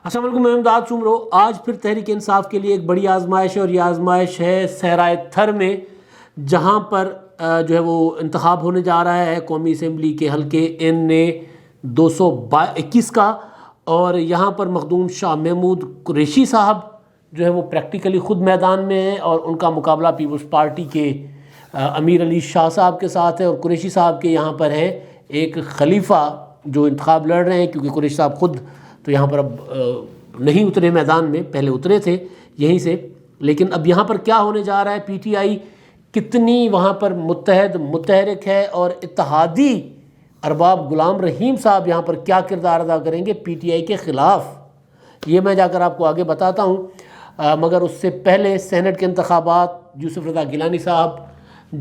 السلام علیکم، میں امداد سمرو۔ آج پھر تحریک انصاف کے لیے ایک بڑی آزمائش ہے، اور یہ آزمائش ہے صحرائے تھر میں، جہاں پر جو ہے وہ انتخاب ہونے جا رہا ہے قومی اسمبلی کے حلقے NA 221 کا، اور یہاں پر مخدوم شاہ محمود قریشی صاحب جو ہے وہ پریکٹیکلی خود میدان میں ہیں، اور ان کا مقابلہ پیپلز پارٹی کے امیر علی شاہ صاحب کے ساتھ ہے، اور قریشی صاحب کے یہاں پر ہے ایک خلیفہ جو انتخاب لڑ رہے ہیں، کیونکہ قریشی صاحب خود تو یہاں پر اب نہیں اترے میدان میں، پہلے اترے تھے یہیں سے، لیکن اب یہاں پر کیا ہونے جا رہا ہے، PTI کتنی وہاں پر متحرک ہے، اور اتحادی ارباب غلام رحیم صاحب یہاں پر کیا کردار ادا کریں گے PTI کے خلاف، یہ میں جا کر آپ کو آگے بتاتا ہوں۔ مگر اس سے پہلے سینٹ کے انتخابات، یوسف رضا گیلانی صاحب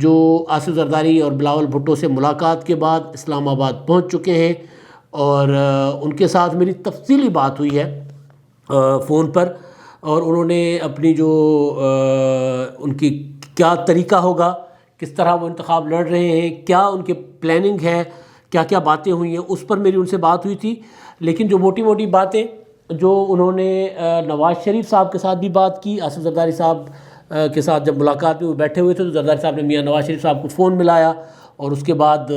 جو آصف زرداری اور بلاول بھٹو سے ملاقات کے بعد اسلام آباد پہنچ چکے ہیں، اور ان کے ساتھ میری تفصیلی بات ہوئی ہے فون پر، اور انہوں نے اپنی جو ان کی کیا طریقہ ہوگا، کس طرح وہ انتخاب لڑ رہے ہیں، کیا ان کے پلاننگ ہے، کیا کیا باتیں ہوئی ہیں، اس پر میری ان سے بات ہوئی تھی۔ لیکن جو موٹی موٹی باتیں جو انہوں نے نواز شریف صاحب کے ساتھ بھی بات کی، آصف زرداری صاحب کے ساتھ جب ملاقات میں وہ بیٹھے ہوئے تھے تو زرداری صاحب نے میاں نواز شریف صاحب کو فون ملایا، اور اس کے بعد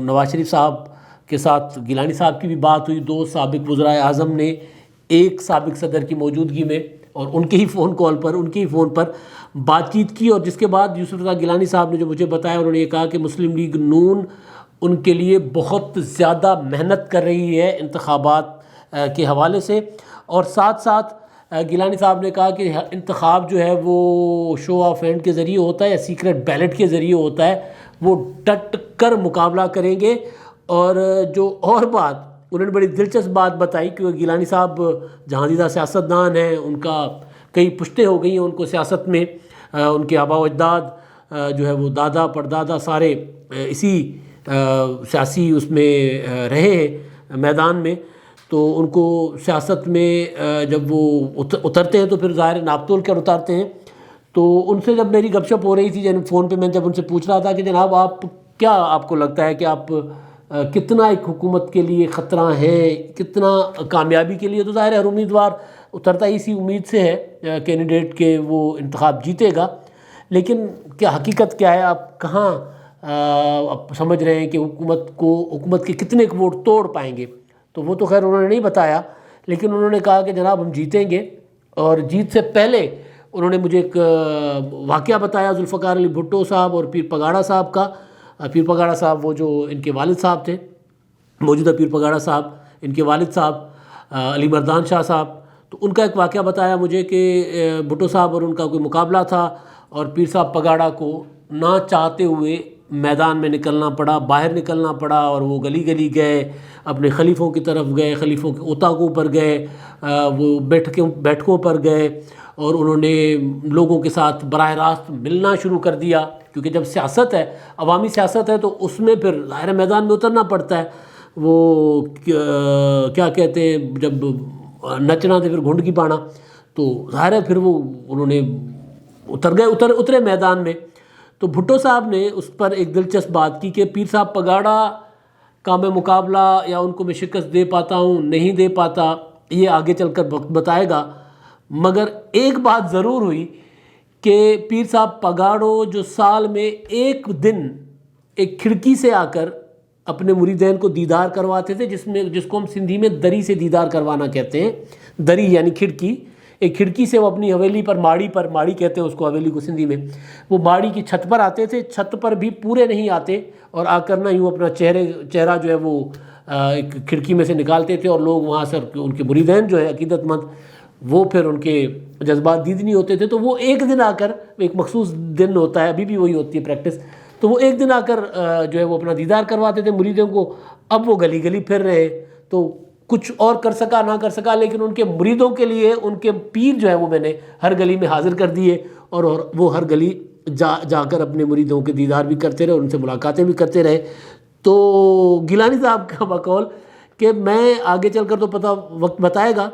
نواز شریف صاحب کے ساتھ گیلانی صاحب کی بھی بات ہوئی، دو سابق وزرائے اعظم نے ایک سابق صدر کی موجودگی میں اور ان کے ہی فون کال پر، ان کے ہی فون پر بات چیت کی، اور جس کے بعد یوسف رضا گیلانی صاحب نے جو مجھے بتایا، انہوں نے یہ کہا کہ مسلم لیگ نون ان کے لیے بہت زیادہ محنت کر رہی ہے انتخابات کے حوالے سے، اور ساتھ ساتھ گیلانی صاحب نے کہا کہ انتخاب جو ہے وہ شو آف ہینڈ کے ذریعے ہوتا ہے یا سیکرٹ بیلٹ کے ذریعے ہوتا ہے، وہ ڈٹ کر مقابلہ کریں گے۔ اور جو اور بات انہوں نے بڑی دلچسپ بات بتائی، کیونکہ گیلانی صاحب جہاندیدہ سیاستدان ہیں، ان کا کئی پشتیں ہو گئی ہیں ان کو سیاست میں، ان کے آباء و اجداد جو ہے وہ دادا پردادا سارے اسی سیاسی اس میں رہے ہیں میدان میں، تو ان کو سیاست میں جب وہ اترتے ہیں تو پھر ظاہر ناپ تول کر اتارتے ہیں۔ تو ان سے جب میری گپ شپ ہو رہی تھی فون پہ، میں جب ان سے پوچھ رہا تھا کہ جناب آپ کو لگتا ہے کہ آپ کتنا ایک حکومت کے لیے خطرہ ہیں، کتنا کامیابی کے لیے، تو ظاہر ہے ہر امیدوار اترتا ہی اسی امید سے ہے کینڈیڈیٹ کے وہ انتخاب جیتے گا، لیکن کیا حقیقت کیا ہے، آپ کہاں آپ سمجھ رہے ہیں کہ حکومت کے کتنے ووٹ توڑ پائیں گے؟ تو وہ تو خیر انہوں نے نہیں بتایا، لیکن انہوں نے کہا کہ جناب ہم جیتیں گے، اور جیت سے پہلے انہوں نے مجھے ایک واقعہ بتایا ذوالفقار علی بھٹو صاحب اور پیر پگاڑا صاحب کا۔ پیر پگاڑا صاحب وہ جو ان کے والد صاحب تھے، موجودہ پیر پگاڑا صاحب ان کے والد صاحب علی مردان شاہ صاحب، تو ان کا ایک واقعہ بتایا مجھے کہ بھٹو صاحب اور ان کا کوئی مقابلہ تھا، اور پیر صاحب پگاڑا کو نہ چاہتے ہوئے میدان میں نکلنا پڑا، باہر نکلنا پڑا، اور وہ گلی گلی گئے، اپنے خلیفوں کی طرف گئے، خلیفوں کے اتاقوں پر گئے، وہ بیٹھکوں پر گئے، اور انہوں نے لوگوں کے ساتھ براہ راست ملنا شروع کر دیا، کیونکہ جب سیاست ہے، عوامی سیاست ہے، تو اس میں پھر ظاہر میدان میں اترنا پڑتا ہے۔ وہ کیا کہتے ہیں، جب نچنا تو پھر گھنڈ کی پانا، تو ظاہر ہے پھر وہ انہوں نے اترے میدان میں۔ تو بھٹو صاحب نے اس پر ایک دلچسپ بات کی کہ پیر صاحب پگاڑا کا میں مقابلہ یا ان کو میں شکست دے پاتا ہوں نہیں دے پاتا، یہ آگے چل کر وقت بتائے گا، مگر ایک بات ضرور ہوئی کہ پیر صاحب پگاڑو جو سال میں ایک دن ایک کھڑکی سے آ کر اپنے مریدین کو دیدار کرواتے تھے، جس کو ہم سندھی میں دری سے دیدار کروانا کہتے ہیں، دری یعنی کھڑکی، ایک کھڑکی سے وہ اپنی حویلی پر ماڑی کہتے ہیں اس کو، حویلی کو سندھی میں، وہ ماڑی کی چھت پر آتے تھے، چھت پر بھی پورے نہیں آتے، اور آ کر نہ یوں اپنا چہرہ جو ہے وہ ایک کھڑکی میں سے نکالتے تھے، اور لوگ وہاں سے ان کے مریدین جو ہے عقیدت مند، وہ پھر ان کے جذبات دید نہیں ہوتے تھے، تو وہ ایک دن آ کر، ایک مخصوص دن ہوتا ہے، ابھی بھی وہی ہوتی ہے پریکٹس، تو وہ ایک دن آ کر جو ہے وہ اپنا دیدار کرواتے تھے مریدوں کو۔ اب وہ گلی گلی پھر رہے، تو کچھ اور کر سکا نہ کر سکا، لیکن ان کے مریدوں کے لیے ان کے پیر جو ہے وہ میں نے ہر گلی میں حاضر کر دیے، اور وہ ہر گلی جا کر اپنے مریدوں کے دیدار بھی کرتے رہے، اور ان سے ملاقاتیں بھی کرتے رہے۔ تو گیلانی صاحب کا بقول کہ میں آگے چل کر تو وقت بتائے گا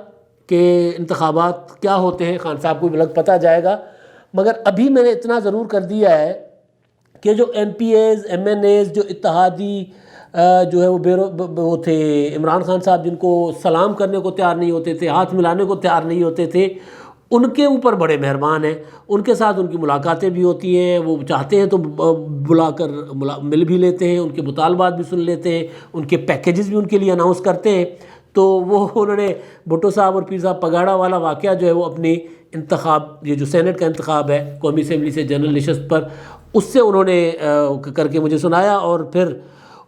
کہ انتخابات کیا ہوتے ہیں، خان صاحب کو بھی لگ پتہ جائے گا، مگر ابھی میں نے اتنا ضرور کر دیا ہے کہ جو MPAs MNAs جو اتحادی جو ہے وہ تھے عمران خان صاحب، جن کو سلام کرنے کو تیار نہیں ہوتے تھے، ہاتھ ملانے کو تیار نہیں ہوتے تھے، ان کے اوپر بڑے مہربان ہیں. ان کے ساتھ ان کی ملاقاتیں بھی ہوتی ہیں، وہ چاہتے ہیں تو بلا کر مل بھی لیتے ہیں، ان کے مطالبات بھی سن لیتے ہیں، ان کے پیکیجز بھی ان کے لیے اناؤنس کرتے ہیں. تو وہ انہوں نے بھٹو صاحب اور پیر صاحب پگاڑا والا واقعہ جو ہے وہ اپنی انتخاب، یہ جو سینٹ کا انتخاب ہے قومی اسمبلی سے جنرل نشست پر، اس سے انہوں نے کر کے مجھے سنایا. اور پھر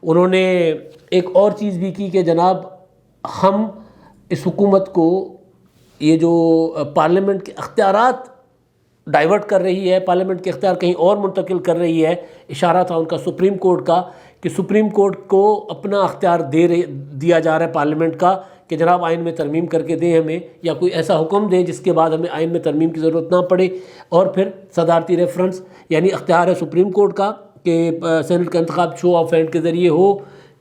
انہوں نے ایک اور چیز بھی کی کہ جناب ہم اس حکومت کو یہ جو پارلیمنٹ کے اختیارات ڈائیورٹ کر رہی ہے، پارلیمنٹ کے اختیار کہیں اور منتقل کر رہی ہے، اشارہ تھا ان کا سپریم کورٹ کا کہ سپریم کورٹ کو اپنا اختیار دیا جا رہا ہے پارلیمنٹ کا کہ جناب آئین میں ترمیم کر کے دیں ہمیں، یا کوئی ایسا حکم دیں جس کے بعد ہمیں آئین میں ترمیم کی ضرورت نہ پڑے. اور پھر صدارتی ریفرنس، یعنی اختیار ہے سپریم کورٹ کا کہ سینٹ کا انتخاب شو آف ہینڈ کے ذریعے ہو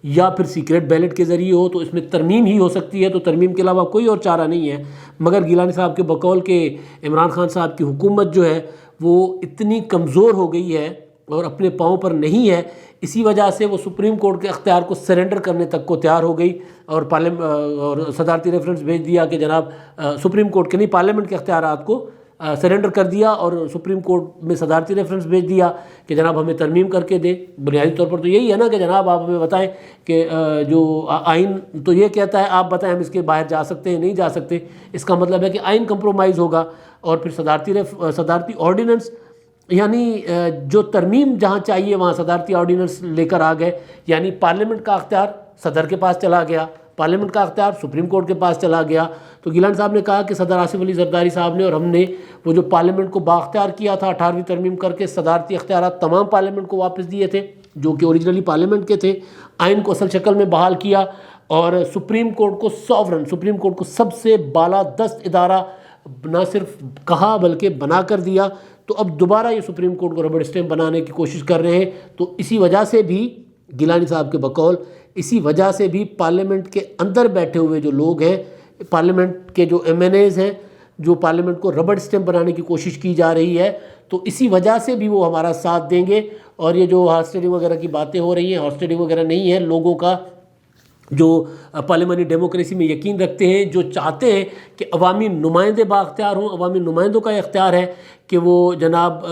یا پھر سیکریٹ بیلٹ کے ذریعے ہو، تو اس میں ترمیم ہی ہو سکتی ہے، تو ترمیم کے علاوہ کوئی اور چارہ نہیں ہے. مگر گیلانی صاحب کے بقول کہ عمران خان صاحب کی حکومت جو ہے وہ اتنی کمزور ہو گئی ہے اور اپنے پاؤں پر نہیں ہے، اسی وجہ سے وہ سپریم کورٹ کے اختیار کو سرنڈر کرنے تک کو تیار ہو گئی اور صدارتی ریفرنس بھیج دیا کہ جناب سپریم کورٹ کے نہیں، پارلیمنٹ کے اختیارات کو سرنڈر کر دیا، اور سپریم کورٹ میں صدارتی ریفرنس بھیج دیا کہ جناب ہمیں ترمیم کر کے دیں. بنیادی طور پر تو یہی ہے نا کہ جناب آپ ہمیں بتائیں کہ جو آئین تو یہ کہتا ہے، آپ بتائیں ہم اس کے باہر جا سکتے ہیں نہیں جا سکتے. اس کا مطلب ہے کہ آئین کمپرومائز ہوگا. اور پھر صدارتی آرڈیننس، یعنی جو ترمیم جہاں چاہیے وہاں صدارتی آرڈیننس لے کر آ گئے، یعنی پارلیمنٹ کا اختیار صدر کے پاس چلا گیا، پارلیمنٹ کا اختیار سپریم کورٹ کے پاس چلا گیا. تو گیلانی صاحب نے کہا کہ صدر آصف علی زرداری صاحب نے اور ہم نے وہ جو پارلیمنٹ کو بااختیار کیا تھا 18ویں ترمیم کر کے، صدارتی اختیارات تمام پارلیمنٹ کو واپس دیے تھے جو کہ اوریجنلی پارلیمنٹ کے تھے، آئین کو اصل شکل میں بحال کیا، اور سپریم کورٹ کو سوورن، سپریم کورٹ کو سب سے بالا دست ادارہ نہ صرف کہا بلکہ بنا کر دیا. تو اب دوبارہ یہ سپریم کورٹ کو ربڑ اسٹیمپ بنانے کی کوشش کر رہے ہیں. تو اسی وجہ سے بھی گیلانی صاحب کے بقول، اسی وجہ سے بھی پارلیمنٹ کے اندر بیٹھے ہوئے جو لوگ ہیں، پارلیمنٹ کے جو ایم این ایز ہیں، جو پارلیمنٹ کو ربڑ اسٹیمپ بنانے کی کوشش کی جا رہی ہے، تو اسی وجہ سے بھی وہ ہمارا ساتھ دیں گے. اور یہ جو ہارس ٹریڈنگ وغیرہ کی باتیں ہو رہی ہیں، ہارس ٹریڈنگ وغیرہ نہیں ہے، لوگوں کا جو پارلیمانی ڈیموکریسی میں یقین رکھتے ہیں، جو چاہتے ہیں کہ عوامی نمائندے بااختیار ہوں، عوامی نمائندوں کا اختیار ہے کہ وہ جناب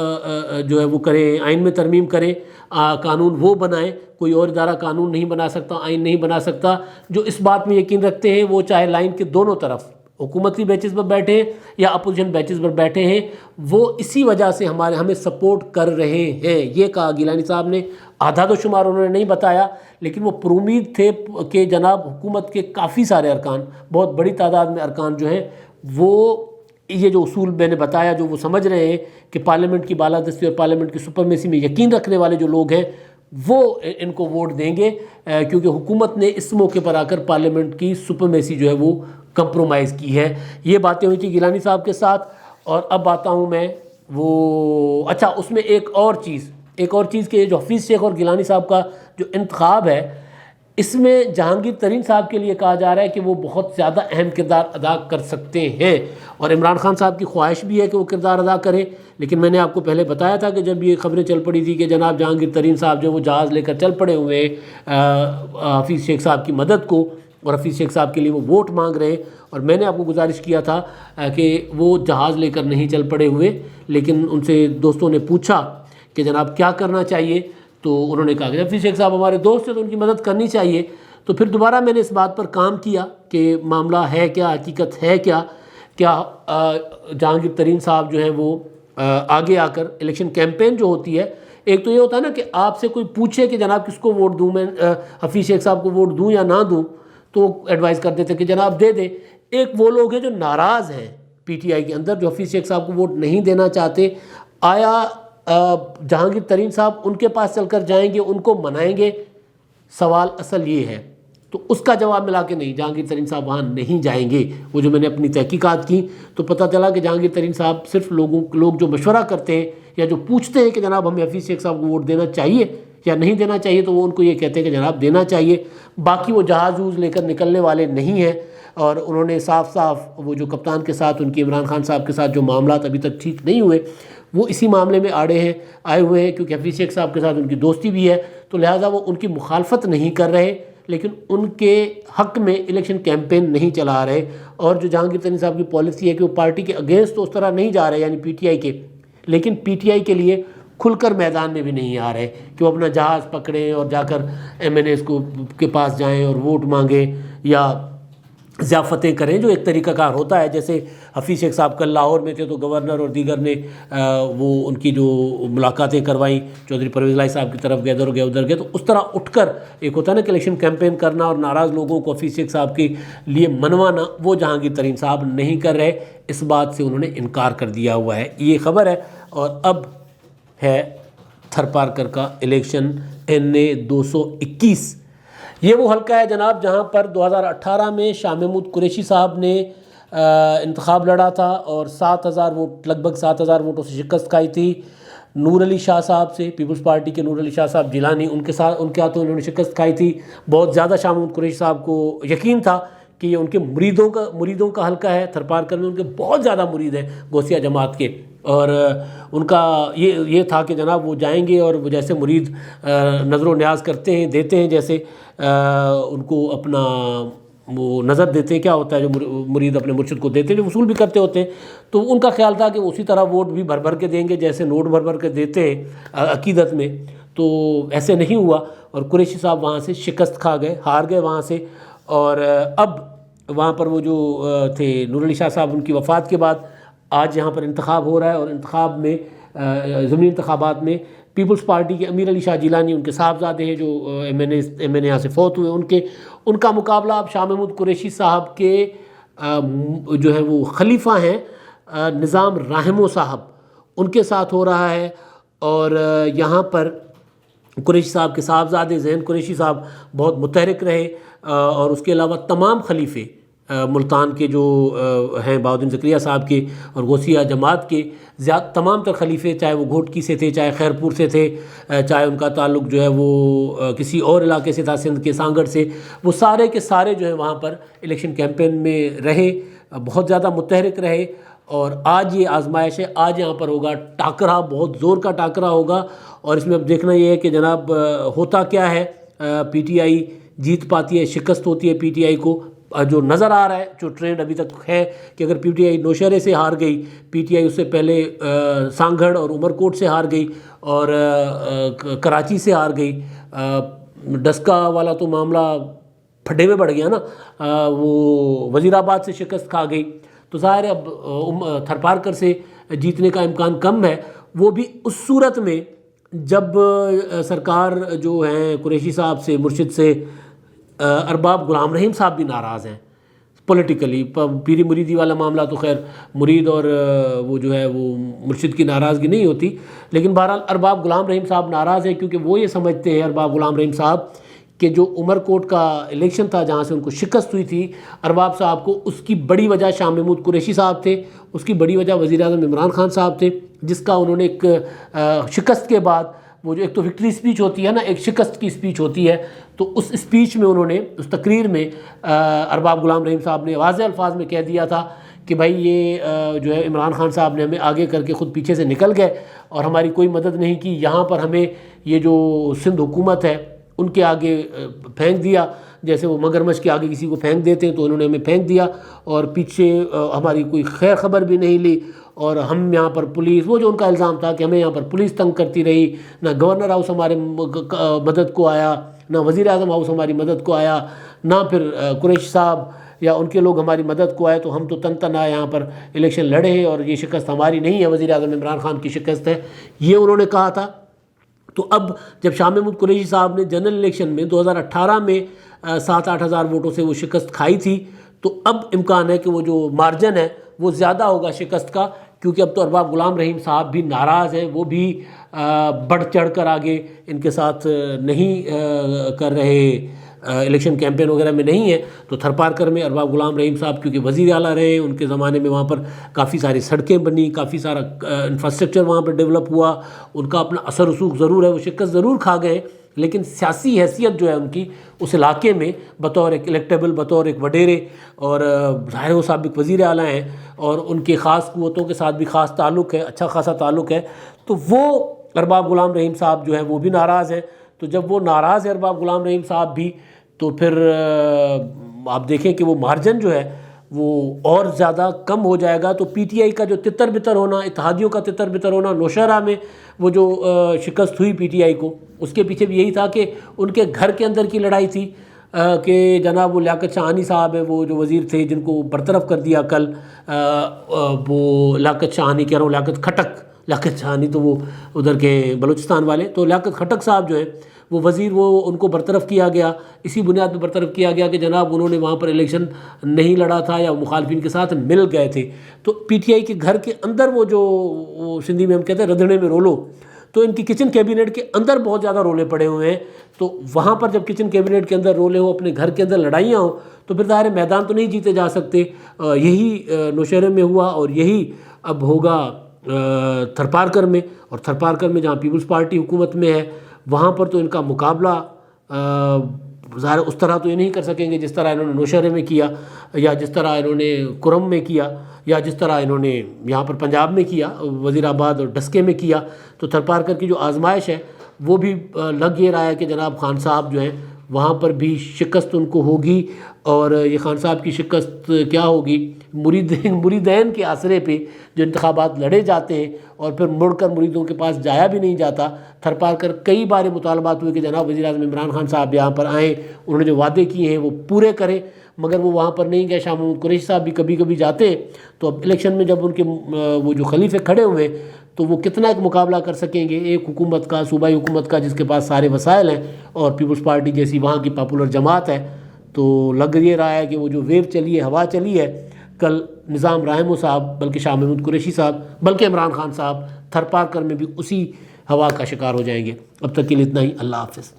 جو ہے وہ کریں، آئین میں ترمیم کریں، قانون وہ بنائیں، کوئی اور ادارہ قانون نہیں بنا سکتا، آئین نہیں بنا سکتا. جو اس بات میں یقین رکھتے ہیں وہ چاہے لائن کے دونوں طرف حکومتی بیچز پر بیٹھے ہیں یا اپوزیشن بیچز پر بیٹھے ہیں، وہ اسی وجہ سے ہمیں سپورٹ کر رہے ہیں. یہ کہا گیلانی صاحب نے. اعداد و شمار انہوں نے نہیں بتایا، لیکن وہ پر امید تھے کہ جناب حکومت کے کافی سارے ارکان، بہت بڑی تعداد میں ارکان جو ہیں، وہ یہ جو اصول میں نے بتایا جو وہ سمجھ رہے ہیں کہ پارلیمنٹ کی بالادستی اور پارلیمنٹ کی سپرمیسی میں یقین رکھنے والے جو لوگ ہیں وہ ان کو ووٹ دیں گے، کیونکہ حکومت نے اس موقع پر آ کر پارلیمنٹ کی سپرمیسی جو ہے وہ کمپرومائز کی ہے. یہ باتیں ہوئی تھی گیلانی صاحب کے ساتھ. اور اب آتا ہوں میں اچھا اس میں ایک اور چیز کہ جو حفیظ شیخ اور گیلانی صاحب کا جو انتخاب ہے، اس میں جہانگیر ترین صاحب کے لیے کہا جا رہا ہے کہ وہ بہت زیادہ اہم کردار ادا کر سکتے ہیں، اور عمران خان صاحب کی خواہش بھی ہے کہ وہ کردار ادا کریں. لیکن میں نے آپ کو پہلے بتایا تھا کہ جب یہ خبریں چل پڑی تھی کہ جناب جہانگیر ترین صاحب جو وہ جہاز لے کر چل پڑے ہوئے حفیظ شیخ صاحب کی مدد کو، اور حفیظ شیخ صاحب کے لیے وہ ووٹ مانگ رہے ہیں، اور میں نے آپ کو گزارش کیا تھا کہ وہ جہاز لے کر نہیں چل پڑے ہوئے، لیکن ان سے دوستوں نے پوچھا کہ جناب کیا کرنا چاہیے، تو انہوں نے کہا کہ حفیظ شیخ صاحب ہمارے دوست ہیں تو ان کی مدد کرنی چاہیے. تو پھر دوبارہ میں نے اس بات پر کام کیا کہ معاملہ ہے کیا، حقیقت ہے کیا جہانگیر ترین صاحب جو ہیں وہ آگے آ کر الیکشن کیمپین جو ہوتی ہے، ایک تو یہ ہوتا ہے نا کہ آپ سے کوئی پوچھے کہ جناب کس کو ووٹ دوں، میں حفیظ شیخ صاحب کو ووٹ دوں یا نہ دوں، تو ایڈوائز کر دیتے کہ جناب دے دیں. ایک وہ لوگ ہیں جو ناراض ہیں پی ٹی آئی کے اندر، جو حفیظ شیخ صاحب کو ووٹ نہیں دینا چاہتے. آیا جہانگیر ترین صاحب ان کے پاس چل کر جائیں گے، ان کو منائیں گے؟ سوال اصل یہ ہے. تو اس کا جواب ملا کہ نہیں، جہانگیر ترین صاحب وہاں نہیں جائیں گے. وہ جو میں نے اپنی تحقیقات کی تو پتہ چلا کہ جہانگیر ترین صاحب صرف لوگ جو مشورہ کرتے ہیں یا جو پوچھتے ہیں کہ جناب ہمیں حفیظ شیخ صاحب کو ووٹ دینا چاہیے یا نہیں دینا چاہیے، تو وہ ان کو یہ کہتے ہیں کہ جناب دینا چاہیے. باقی وہ جہاز لے کر نکلنے والے نہیں ہیں. اور انہوں نے صاف وہ جو کپتان کے ساتھ ان کی عمران خان صاحب کے ساتھ جو معاملات ابھی تک ٹھیک نہیں ہوئے، وہ اسی معاملے میں آئے ہوئے ہیں، کیونکہ حفیظ شیخ صاحب کے ساتھ ان کی دوستی بھی ہے، تو لہٰذا وہ ان کی مخالفت نہیں کر رہے، لیکن ان کے حق میں الیکشن کیمپین نہیں چلا رہے۔ اور جو جہانگیر ترین صاحب کی پالیسی ہے کہ وہ پارٹی کے اگینسٹ تو اس طرح نہیں جا رہے، یعنی پی ٹی آئی کے، لیکن پی ٹی آئی کے لیے کھل کر میدان میں بھی نہیں آ رہے کہ وہ اپنا جہاز پکڑیں اور جا کر ایم این ایز کے پاس جائیں اور ووٹ مانگیں یا ضیافتیں کریں، جو ایک طریقہ کار ہوتا ہے۔ جیسے حفیظ شیخ صاحب کل لاہور میں تھے تو گورنر اور دیگر نے وہ ان کی جو ملاقاتیں کروائیں، چودھری پرویز الہی صاحب کی طرف گئے، ادھر گئے، تو اس طرح اٹھ کر ایک ہوتا ہے نا کہ الیکشن کیمپین کرنا اور ناراض لوگوں کو حفیظ شیخ صاحب کے لیے منوانا، وہ جہانگیر ترین صاحب نہیں کر رہے، اس بات سے انہوں نے انکار کر دیا ہوا ہے۔ یہ خبر ہے۔ اور اب ہے تھر پارکر کا الیکشن NA 221۔ یہ وہ حلقہ ہے جناب جہاں پر 2018 میں شاہ محمود قریشی صاحب نے انتخاب لڑا تھا اور 7,000 ووٹ، لگ بھگ 7,000 ووٹوں سے شکست کھائی تھی نور علی شاہ صاحب سے، پیپلز پارٹی کے نور علی شاہ صاحب جیلانی، ان کے ہاتھوں انہوں نے شکست کھائی تھی۔ بہت زیادہ شاہ محمود قریشی صاحب کو یقین تھا کہ یہ ان کے مریدوں کا حلقہ ہے، تھر پارکر میں ان کے بہت زیادہ مرید ہیں غوثیہ جماعت کے، اور ان کا یہ تھا کہ جناب وہ جائیں گے اور وہ جیسے مرید نظر و نیاز کرتے ہیں، دیتے ہیں، جیسے ان کو اپنا وہ نظر دیتے ہیں، کیا ہوتا ہے جو مرید اپنے مرشد کو دیتے ہیں، جو وصول بھی کرتے ہوتے ہیں، تو ان کا خیال تھا کہ اسی طرح ووٹ بھی بھر کے دیں گے جیسے نوٹ بھر کے دیتے ہیں عقیدت میں، تو ایسے نہیں ہوا اور قریشی صاحب وہاں سے شکست کھا گئے، ہار گئے وہاں سے۔ اور اب وہاں پر وہ جو تھے نور علی شاہ صاحب، ان کی وفات کے بعد آج یہاں پر انتخاب ہو رہا ہے، اور انتخاب میں ضمنی انتخابات میں پیپلز پارٹی کے امیر علی شاہ جیلانی ان کے صاحبزادے ہیں جو ایم این اے یہاں سے فوت ہوئے، ان کا مقابلہ اب شاہ محمود قریشی صاحب کے جو ہے وہ خلیفہ ہیں نظام راہمو صاحب، ان کے ساتھ ہو رہا ہے۔ اور یہاں پر قریشی صاحب کے صاحبزادے زین قریشی صاحب بہت متحرک رہے، اور اس کے علاوہ تمام خلیفے ملتان کے جو ہیں بہاؤالدین زکریا صاحب کے اور غوثیہ جماعت کے تمام تر خلیفے، چاہے وہ گھوٹکی سے تھے، چاہے خیرپور سے تھے، چاہے ان کا تعلق جو ہے وہ کسی اور علاقے سے تھا، سندھ کے سانگڑ سے، وہ سارے کے سارے جو ہے وہاں پر الیکشن کیمپین میں رہے، بہت زیادہ متحرک رہے۔ اور آج یہ آزمائش ہے، آج یہاں پر ہوگا ٹاکرا، بہت زور کا ٹاکرا ہوگا، اور اس میں اب دیکھنا یہ ہے کہ جناب ہوتا کیا ہے، پی ٹی آئی جیت پاتی ہے، شکست ہوتی ہے پی ٹی آئی کو، جو نظر آ رہا ہے، جو ٹرینڈ ابھی تک ہے کہ اگر پی ٹی آئی نوشہرے سے ہار گئی، پی ٹی آئی اس سے پہلے سانگھڑ اور عمر کوٹ سے ہار گئی اور کراچی سے ہار گئی، ڈسکا والا تو معاملہ پھڈے میں بڑھ گیا نا، وہ وزیر آباد سے شکست کھا گئی، تو ظاہر ہے اب تھر پارکر سے جیتنے کا امکان کم ہے، وہ بھی اس صورت میں جب سرکار جو ہیں قریشی صاحب سے، مرشد سے، ارباب غلام رحیم صاحب بھی ناراض ہیں پولیٹیکلی۔ پیری مریدی والا معاملہ تو خیر مرید اور وہ جو ہے وہ مرشد کی ناراضگی نہیں ہوتی، لیکن بہرحال ارباب غلام رحیم صاحب ناراض ہیں، کیونکہ وہ یہ سمجھتے ہیں ارباب غلام رحیم صاحب کہ جو عمر کوٹ کا الیکشن تھا جہاں سے ان کو شکست ہوئی تھی ارباب صاحب کو، اس کی بڑی وجہ شاہ محمود قریشی صاحب تھے، اس کی بڑی وجہ وزیر اعظم عمران خان صاحب تھے، جس کا انہوں نے ایک شکست کے بعد وہ جو ایک تو وکٹری اسپیچ ہوتی ہے نا، ایک شکست کی اسپیچ ہوتی ہے، تو اس اسپیچ میں انہوں نے، اس تقریر میں ارباب غلام رحیم صاحب نے واضح الفاظ میں کہہ دیا تھا کہ بھائی یہ جو ہے عمران خان صاحب نے ہمیں آگے کر کے خود پیچھے سے نکل گئے اور ہماری کوئی مدد نہیں کی، یہاں پر ہمیں یہ جو سندھ حکومت ہے ان کے آگے پھینک دیا، جیسے وہ مگرمچھ کے آگے کسی کو پھینک دیتے ہیں، تو انہوں نے ہمیں پھینک دیا اور پیچھے ہماری کوئی خیر خبر بھی نہیں لی، اور ہم یہاں پر پولیس، وہ جو ان کا الزام تھا کہ ہمیں یہاں پر پولیس تنگ کرتی رہی، نہ گورنر ہاؤس ہمارے مدد کو آیا، نہ وزیر اعظم ہاؤس ہماری مدد کو آیا، نہ پھر قریشی صاحب یا ان کے لوگ ہماری مدد کو آئے، تو ہم تو تن آئے یہاں پر الیکشن لڑے ہیں، اور یہ شکست ہماری نہیں ہے، وزیر اعظم عمران خان کی شکست ہے، یہ انہوں نے کہا تھا۔ تو اب جب شاہ محمود قریشی صاحب نے جنرل الیکشن میں 2018 میں 7-8 ہزار ووٹوں سے وہ شکست کھائی تھی، تو اب امکان ہے کہ وہ جو مارجن ہے وہ زیادہ ہوگا شکست کا، کیونکہ اب تو ارباب غلام رحیم صاحب بھی ناراض ہیں، وہ بھی بڑھ چڑھ کر آگے ان کے ساتھ نہیں کر رہے، الیکشن کیمپین وغیرہ میں نہیں ہے۔ تو تھر پارکر میں ارباب غلام رحیم صاحب کیونکہ وزیر اعلیٰ رہے، ان کے زمانے میں وہاں پر کافی ساری سڑکیں بنی، کافی سارا انفراسٹرکچر وہاں پر ڈیولپ ہوا، ان کا اپنا اثر رسوخ ضرور ہے، وہ شکست ضرور کھا گئے، لیکن سیاسی حیثیت جو ہے ان کی اس علاقے میں بطور ایک الیکٹیبل، بطور ایک وڈیرے، اور ظاہر وہ سابق وزیر اعلیٰ ہیں اور ان کے خاص قوتوں کے ساتھ بھی خاص تعلق ہے، اچھا خاصا تعلق ہے، تو وہ ارباب غلام رحیم صاحب جو ہے وہ بھی ناراض ہیں۔ تو جب وہ ناراض ہے ارباب غلام رحیم صاحب بھی، تو پھر آپ دیکھیں کہ وہ مارجن جو ہے وہ اور زیادہ کم ہو جائے گا۔ تو پی ٹی آئی کا جو تتر بتر ہونا، اتحادیوں کا تتر بتر ہونا، نوشہرہ میں وہ جو شکست ہوئی پی ٹی آئی کو، اس کے پیچھے بھی یہی تھا کہ ان کے گھر کے اندر کی لڑائی تھی کہ جناب وہ لیاقت شاہانی صاحب ہیں، وہ جو وزیر تھے جن کو برطرف کر دیا کل، وہ لیاقت شاہانی کہہ رہا ہوں، لیاقت کھٹک، لیاقت شاہانی تو وہ ادھر کے بلوچستان والے، تو لیاقت کھٹک صاحب جو ہیں وہ وزیر، وہ ان کو برطرف کیا گیا، اسی بنیاد پہ برطرف کیا گیا کہ جناب انہوں نے وہاں پر الیکشن نہیں لڑا تھا یا مخالفین کے ساتھ مل گئے تھے۔ تو پی ٹی آئی کے گھر کے اندر وہ جو سندھی میں ہم کہتے ہیں رندھڑے میں رولو، تو ان کی کچن کیبنٹ کے اندر بہت زیادہ رولے پڑے ہوئے ہیں۔ تو وہاں پر جب کچن کیبنٹ کے اندر رولے ہوں، اپنے گھر کے اندر لڑائیاں ہوں، تو پھر ظاہر میدان تو نہیں جیتے جا سکتے۔ یہی نوشہرے میں ہوا اور یہی اب ہوگا تھرپارکر میں، اور تھرپارکر میں جہاں پیپلز پارٹی حکومت میں ہے، وہاں پر تو ان کا مقابلہ ظاہر اس طرح تو یہ نہیں کر سکیں گے جس طرح انہوں نے نوشہرے میں کیا، یا جس طرح انہوں نے کرم میں کیا، یا جس طرح انہوں نے یہاں پر پنجاب میں کیا، وزیر آباد اور ڈسکے میں کیا۔ تو تھرپارکر کی جو آزمائش ہے وہ بھی لگ یہ رہا ہے کہ جناب خان صاحب جو ہیں وہاں پر بھی شکست ان کو ہوگی، اور یہ خان صاحب کی شکست کیا ہوگی، مریدین کے آسرے پہ جو انتخابات لڑے جاتے ہیں اور پھر مڑ کر مریدوں کے پاس جایا بھی نہیں جاتا۔ تھرپارکر کئی بار مطالبات ہوئے کہ جناب وزیر اعظم عمران خان صاحب یہاں پر آئیں، انہوں نے جو وعدے کیے ہیں وہ پورے کریں، مگر وہ وہاں پر نہیں گئے۔ شاہ محمود قریشی صاحب بھی کبھی کبھی جاتے ہیں، تو اب الیکشن میں جب ان کے وہ جو خلیفے کھڑے ہوئے تو وہ کتنا ایک مقابلہ کر سکیں گے ایک حکومت کا، صوبائی حکومت کا، جس کے پاس سارے وسائل ہیں اور پیپلز پارٹی جیسی وہاں کی پاپولر جماعت ہے۔ تو لگ یہ رہا ہے کہ وہ جو ویو چلی ہے، ہوا چلی ہے، کل نظام رحمو صاحب، بلکہ شاہ محمود قریشی صاحب، بلکہ عمران خان صاحب تھرپارکر میں بھی اسی ہوا کا شکار ہو جائیں گے۔ اب تک کے لیے اتنا ہی، اللہ حافظ۔